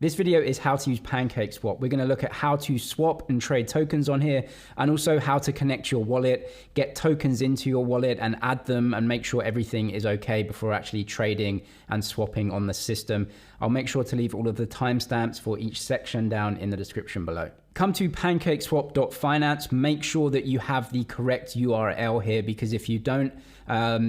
This video is how to use PancakeSwap. We're going to look at how to swap and trade tokens on here, and also how to connect your wallet, get tokens into your wallet and add them, and make sure everything is okay before actually trading and swapping on the system. I'll make sure to leave all of the timestamps for each section down in the description below. Come to PancakeSwap.finance. Make sure that you have the correct URL here, because if you don't,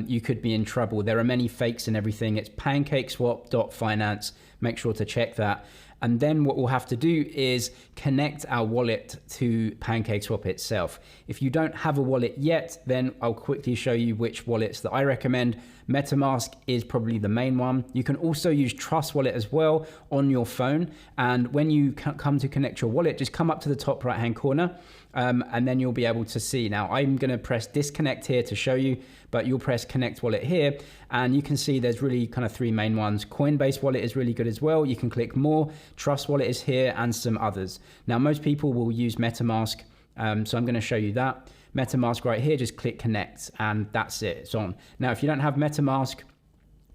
you could be in trouble. There are many fakes and everything. It's PancakeSwap.finance. Make sure to check that. And then what we'll have to do is connect our wallet to PancakeSwap itself. If you don't have a wallet yet, then I'll quickly show you which wallets that I recommend. MetaMask is probably the main one. You can also use Trust Wallet as well on your phone. And when you come to connect your wallet, just come up to the top right-hand corner, and then you'll be able to see. Now, I'm going to press disconnect here to show you, but you'll press connect wallet here, and you can see there's really kind of three main ones. Coinbase wallet is really good as well. You can click more. Trust Wallet is here, and some others. Now, most people will use MetaMask, so I'm going to show you that. MetaMask right here, just click connect, and that's it. It's on. Now, if you don't have MetaMask,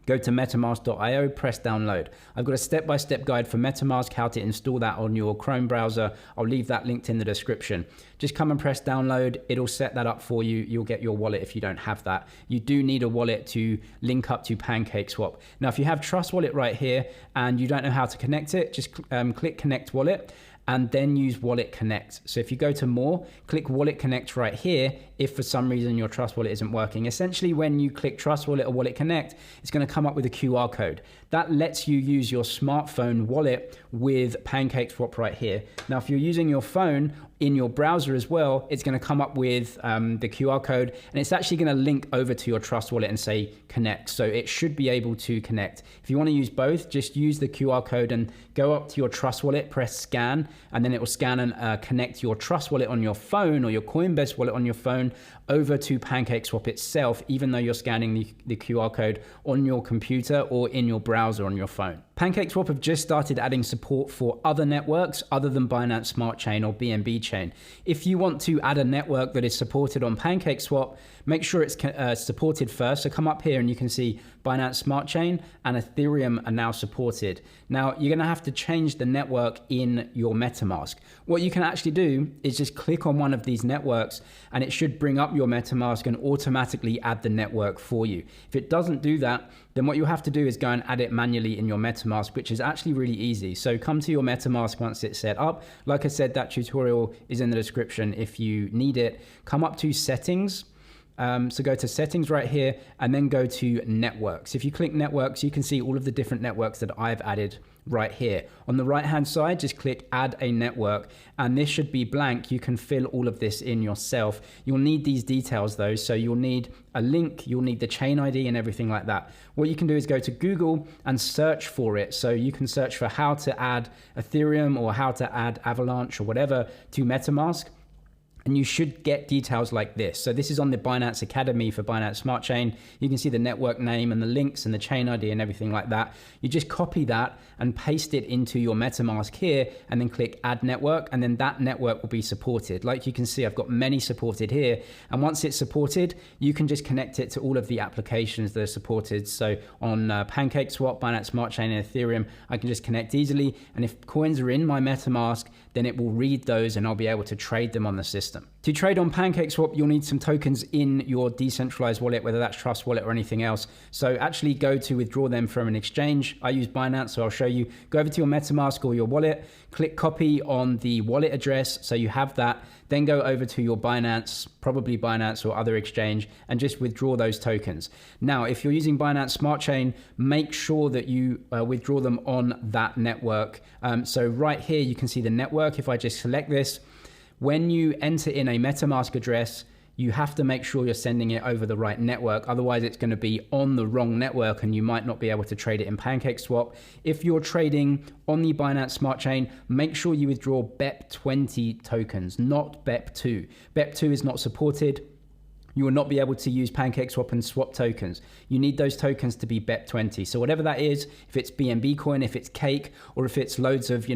go to metamask.io, press download. I've got a step-by-step guide for MetaMask, how to install that on your Chrome browser. I'll leave that linked in the description. Just come and press download. It'll set that up for you. You'll get your wallet if you don't have that. You do need a wallet to link up to PancakeSwap. Now, if you have Trust Wallet right here and you don't know how to connect it, just click Connect Wallet, and then use Wallet Connect. So if you go to more, click Wallet Connect right here if for some reason your Trust Wallet isn't working. Essentially, when you click Trust Wallet or Wallet Connect, it's going to come up with a QR code. That lets you use your smartphone wallet with PancakeSwap right here. Now, if you're using your phone in your browser as well, it's going to come up with the QR code, and it's actually going to link over to your Trust Wallet and say connect. So it should be able to connect. If you want to use both, just use the QR code and go up to your Trust Wallet, press scan, and then it will scan and connect your Trust Wallet on your phone or your Coinbase wallet on your phone over to PancakeSwap itself, even though you're scanning the QR code on your computer or in your browser on your phone. PancakeSwap have just started adding support for other networks other than Binance Smart Chain or BNB Chain. If you want to add a network that is supported on PancakeSwap, make sure it's supported first. So come up here and you can see Binance Smart Chain and Ethereum are now supported. Now, you're going to have to change the network in your MetaMask. What you can actually do is just click on one of these networks, and it should bring up your MetaMask and automatically add the network for you. If it doesn't do that, then what you'll have to do is go and add it manually in your MetaMask, which is actually really easy. So come to your MetaMask once it's set up. Like I said, that tutorial is in the description if you need it. Come up to settings. So go to settings right here, and then go to networks. If you click networks, you can see all of the different networks that I've added right here. On the right hand side, just click add a network, and this should be blank. You can fill all of this in yourself. You'll need these details though. So you'll need a link, you'll need the chain ID and everything like that. What you can do is go to Google and search for it. So you can search for how to add Ethereum or how to add Avalanche or whatever to MetaMask, and you should get details like this. So this is on the Binance Academy for Binance Smart Chain. You can see the network name and the links and the chain ID and everything like that. You just copy that and paste it into your MetaMask here, and then click add network, and then that network will be supported. Like you can see, I've got many supported here, and once it's supported, you can just connect it to all of the applications that are supported. So on PancakeSwap, Binance Smart Chain, and Ethereum, I can just connect easily, and if coins are in my MetaMask, then it will read those and I'll be able to trade them on the system. To trade on PancakeSwap, you'll need some tokens in your decentralized wallet, whether that's Trust Wallet or anything else. So actually go to withdraw them from an exchange. I use Binance, so I'll show you. Go over to your MetaMask or your wallet, click copy on the wallet address, so you have that. Then go over to your Binance, probably Binance or other exchange, and just withdraw those tokens. Now, if you're using Binance Smart Chain, make sure that you withdraw them on that network. So right here, you can see the network. If I just select this, when you enter in a MetaMask address, you have to make sure you're sending it over the right network. Otherwise, it's going to be on the wrong network and you might not be able to trade it in PancakeSwap. If you're trading on the Binance Smart Chain, make sure you withdraw BEP20 tokens, not BEP2. BEP2 is not supported. You will not be able to use PancakeSwap and swap tokens. You need those tokens to be BEP20. So whatever that is, if it's BNB coin, if it's cake, or if it's loads of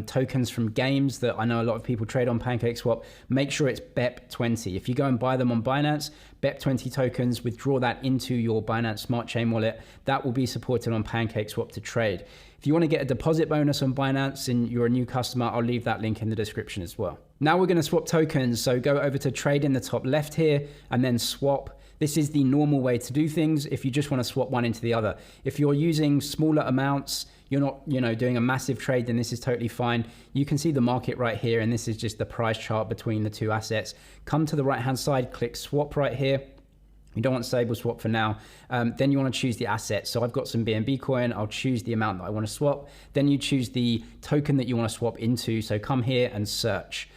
tokens from games that I know a lot of people trade on PancakeSwap, make sure it's BEP20. If you go and buy them on Binance, BEP20 tokens, withdraw that into your Binance Smart Chain wallet. That will be supported on PancakeSwap to trade. If you want to get a deposit bonus on Binance and you're a new customer, I'll leave that link in the description as well. Now we're going to swap tokens. So go over to trade in the top left here and then swap. This is the normal way to do things if you just want to swap one into the other. If you're using smaller amounts, you're not, doing a massive trade, then this is totally fine. You can see the market right here, and this is just the price chart between the two assets. Come to the right-hand side, click swap right here. You don't want stable swap for now. Then you want to choose the asset. So I've got some BNB coin. I'll choose the amount that I want to swap. Then you choose the token that you want to swap into. So come here and search.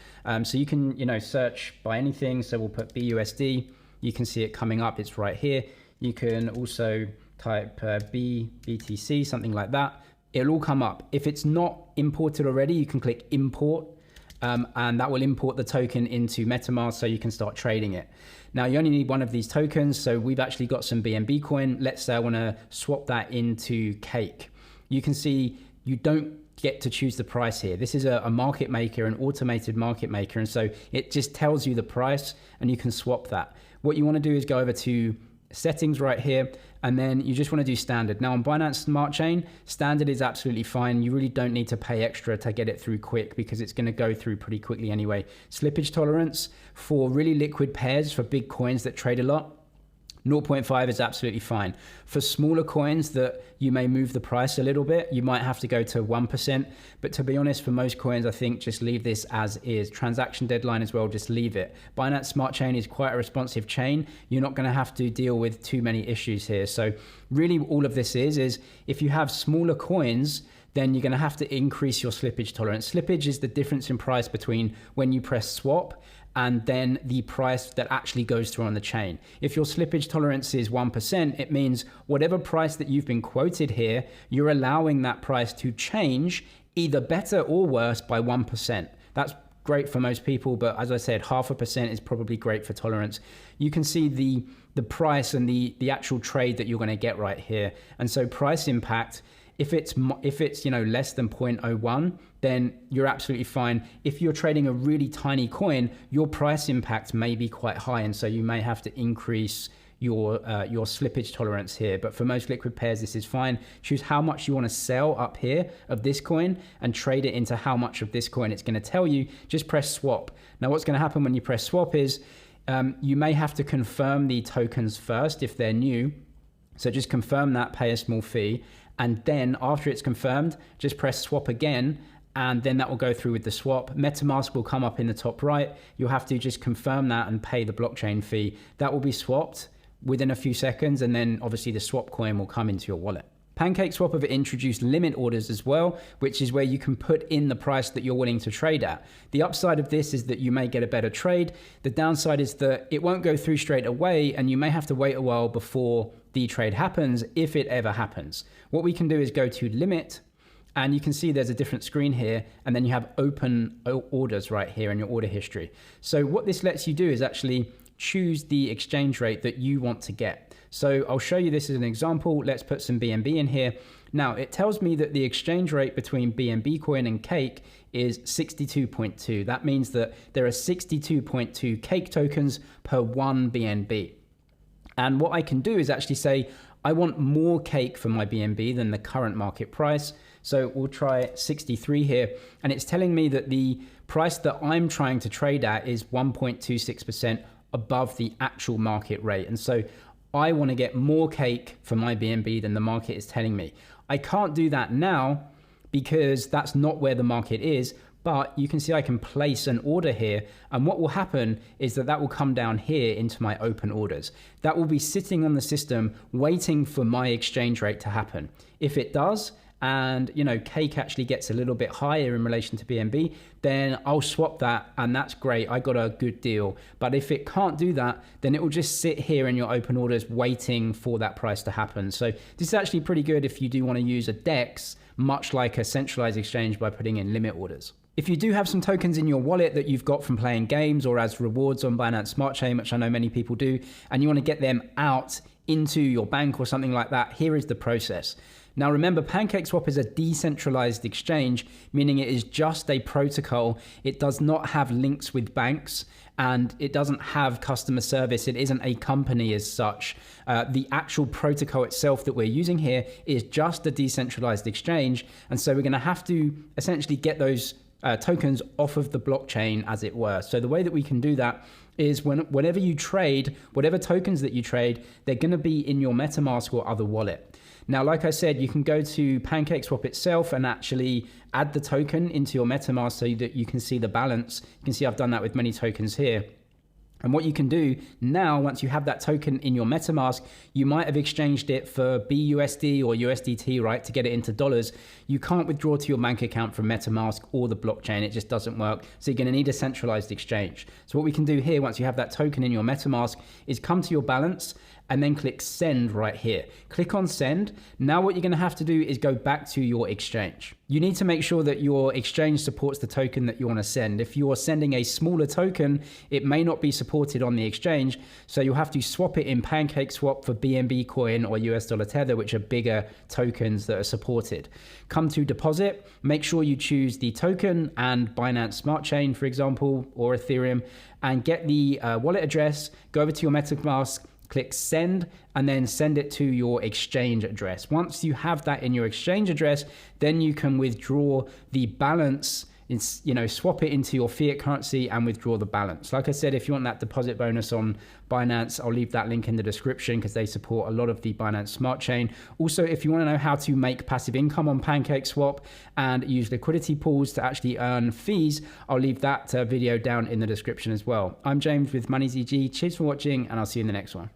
So you can, search by anything. So we'll put BUSD. You can see it coming up. It's right here. You can also type BTC, something like that. It'll all come up. If it's not imported already, you can click import. And that will import the token into MetaMask so you can start trading it. Now you only need one of these tokens. So we've actually got some BNB coin. Let's say I want to swap that into Cake. You can see you don't get to choose the price here. This is a market maker, an automated market maker. And so it just tells you the price and you can swap that. What you want to do is go over to settings right here, and then you just want to do standard. Now on Binance Smart Chain, standard is absolutely fine. You really don't need to pay extra to get it through quick because it's going to go through pretty quickly anyway. Slippage tolerance for really liquid pairs for big coins that trade a lot, 0.5 is absolutely fine. For smaller coins that you may move the price a little bit, you might have to go to 1%. But to be honest, for most coins, I think just leave this as is. Transaction deadline as well, just leave it. Binance Smart Chain is quite a responsive chain. You're not going to have to deal with too many issues here. So really all of this is if you have smaller coins, then you're going to have to increase your slippage tolerance. Slippage is the difference in price between when you press swap and then the price that actually goes through on the chain. If your slippage tolerance is 1%, it means whatever price that you've been quoted here, you're allowing that price to change either better or worse by 1%. That's great for most people, but as I said, 0.5% is probably great for tolerance. You can see the price and the actual trade that you're going to get right here. And so price impact, if it's less than 0.01, then you're absolutely fine. If you're trading a really tiny coin, your price impact may be quite high, and so you may have to increase your slippage tolerance here. But for most liquid pairs, this is fine. Choose how much you want to sell up here of this coin and trade it into how much of this coin. It's going to tell you, just press swap. Now what's going to happen when you press swap is you may have to confirm the tokens first if they're new. So just confirm that, pay a small fee. And then after it's confirmed, just press swap again, and then that will go through with the swap. MetaMask will come up in the top right. You'll have to just confirm that and pay the blockchain fee. That will be swapped within a few seconds, and then obviously the swap coin will come into your wallet. PancakeSwap have introduced limit orders as well, which is where you can put in the price that you're willing to trade at. The upside of this is that you may get a better trade. The downside is that it won't go through straight away, and you may have to wait a while before the trade happens, if it ever happens. What we can do is go to limit, and you can see there's a different screen here, and then you have open orders right here in your order history. So what this lets you do is actually choose the exchange rate that you want to get. So I'll show you this as an example. Let's put some BNB in here. Now it tells me that the exchange rate between BNB coin and Cake is 62.2. That means that there are 62.2 Cake tokens per one BNB. And what I can do is actually say, I want more Cake for my BNB than the current market price. So we'll try 63 here. And it's telling me that the price that I'm trying to trade at is 1.26% above the actual market rate. And so I want to get more Cake for my BNB than the market is telling me. I can't do that now because that's not where the market is, but you can see I can place an order here, and what will happen is that will come down here into my open orders. That will be sitting on the system waiting for my exchange rate to happen. If it does, and Cake actually gets a little bit higher in relation to BNB, then I'll swap that, and that's great. I got a good deal. But if it can't do that, then it will just sit here in your open orders waiting for that price to happen. So this is actually pretty good if you do want to use a DEX, much like a centralized exchange, by putting in limit orders. If you do have some tokens in your wallet that you've got from playing games or as rewards on Binance Smart Chain, which I know many people do, and you want to get them out into your bank or something like that, here is the process. Now remember, PancakeSwap is a decentralized exchange, meaning it is just a protocol. It does not have links with banks and it doesn't have customer service. It isn't a company as such. The actual protocol itself that we're using here is just a decentralized exchange. And so we're going to have to essentially get those tokens off of the blockchain, as it were. So the way that we can do that is whenever you trade, whatever tokens that you trade, they're going to be in your MetaMask or other wallet. Now, like I said, you can go to PancakeSwap itself and actually add the token into your MetaMask so that you can see the balance. You can see I've done that with many tokens here. And what you can do now, once you have that token in your MetaMask, you might have exchanged it for BUSD or USDT, right, to get it into dollars. You can't withdraw to your bank account from MetaMask or the blockchain. It just doesn't work. So you're going to need a centralized exchange. So what we can do here, once you have that token in your MetaMask, is come to your balance and then click send right here. Click on send. Now what you're going to have to do is go back to your exchange. You need to make sure that your exchange supports the token that you want to send. If you're sending a smaller token, it may not be supported on the exchange. So you'll have to swap it in PancakeSwap for BNB coin or US dollar tether, which are bigger tokens that are supported. Come to deposit, make sure you choose the token and Binance Smart Chain, for example, or Ethereum, and get the wallet address, go over to your MetaMask, click send, and then send it to your exchange address. Once you have that in your exchange address, then you can withdraw the balance, swap it into your fiat currency and withdraw the balance. Like I said, if you want that deposit bonus on Binance, I'll leave that link in the description because they support a lot of the Binance Smart Chain. Also, if you want to know how to make passive income on PancakeSwap and use liquidity pools to actually earn fees, I'll leave that video down in the description as well. I'm James with MoneyZG. Cheers for watching, and I'll see you in the next one.